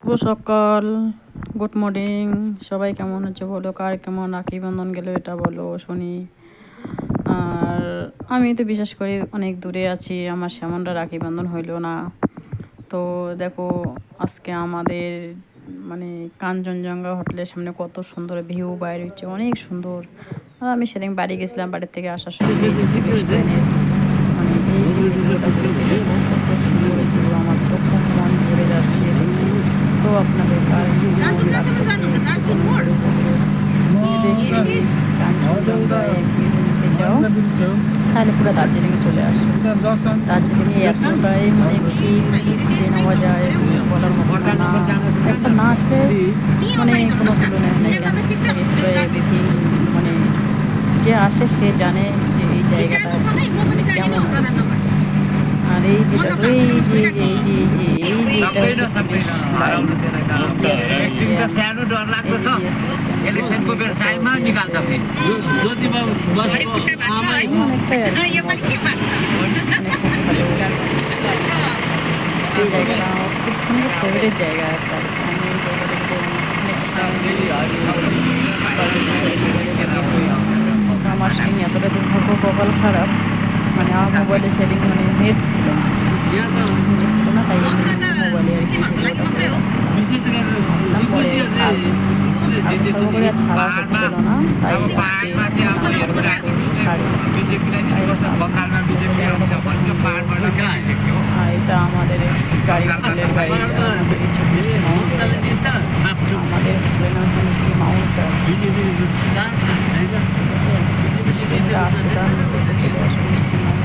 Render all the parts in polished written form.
শুভ সকাল, good morning. সবাই কেমন আছে বলো, কার কেমন রাখি বন্ধন গেল এটা বলো শুনি। আর আমি তো বিশেষ করে অনেক দূরে আছি, আমার সেমনটা রাখি বন্ধন হইল না। তো দেখো আজকে আমাদের মানে কাঞ্চনজঙ্ঘা হোটেলের সামনে কত সুন্দর ভিউ বাইরে হচ্ছে, অনেক সুন্দর। আর আমি সেদিন বাড়ি গেছিলাম, বাড়ির থেকে আসার সময় এই যে পুলিশ লাইনের মানে এই যে ভিডিওটা করেছে, দেখো কত সুন্দর ভিউ, আমার তো খুব মন ভরে যাচ্ছে। তো আপনাদের কার কাঞ্চনজঙ্ঘায় ঘুরতে চাও তাহলে পুরো দার্জিলিংয়ে চলে আসো। দার্জিলিংয়ে এতটাই মানে ভিড় যে নেওয়া যায় বলার মতো না, একটা না আসলে মানে কোনো তুলনায় নেই। মানে যে আসে সে জানে যে এই জায়গাটা মানে কেমন। আর এই যে দেখো এই যে এই যে এই যে এই যে এটা হচ্ছে পুলিশ লাইন। এই জায়গাটা খুব সুন্দর ফেভারিট জায়গা একটা। আমি এই জায়গাটা আমার সঙ্গে এতটা দুর্ভাগ্য, কপাল খারাপ, মানে আমার মোবাইলে সেদিন মানে নেট ছিল না, তাই মোবাইলে পরে ছাড়া হচ্ছিল না, তাই এটা আমাদের গাড়ি হোটেলের গাড়ি, আমাদের মিষ্টি মাউন্ট, আমাদের হোটেলের নাম হচ্ছে মিষ্টি মাউন্ট। ঠিক আছে, রাস্তাটা চলে আসো মিষ্টি মাউন্ট।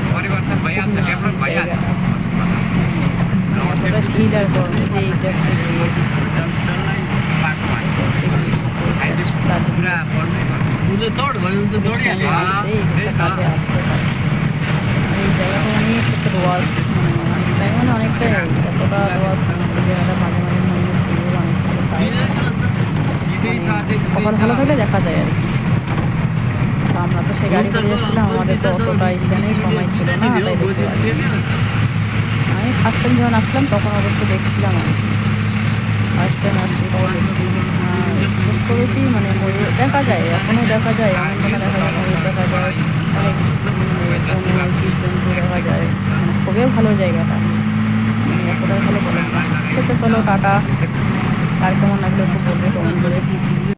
এতটা ভিড় আর গরমে যে এইটা হচ্ছে আসতে পারে। এই জায়গাটা অনেক একটা রোয়াজ, অনেকটাই মানে অনেকটাই কতটা রোয়াজ, জায়গাটা মাঝে মাঝে ময়ূর ফুল অনেক কিছু খায়। কপাল ভালো থাকলে দেখা যায় আর কি। তো আমরা তো সেই গাড়ি করে যাচ্ছিলাম, আমাদের তো অতটা এসে সময় ছিল না, তাই দেখতে পারি। আমি ফার্স্ট টাইম যখন আসলাম তখন অবশ্য দেখছিলাম, আমি ফার্স্ট টাইম আসছি তখন দেখছি। বিশেষ করে কি মানে ময়ূর দেখা যায়, এখনও দেখা যায়, এমন দেখা যায় ময়ূর দেখা যায়, অনেক জীবজন্তু দেখা যায়, খুবই ভালো জায়গাটা, এতটাই ভালো বলে। ঠিক আছে চলো টাটা, আর কেমন লাগলো একটু বলবে কমেন্ট করে।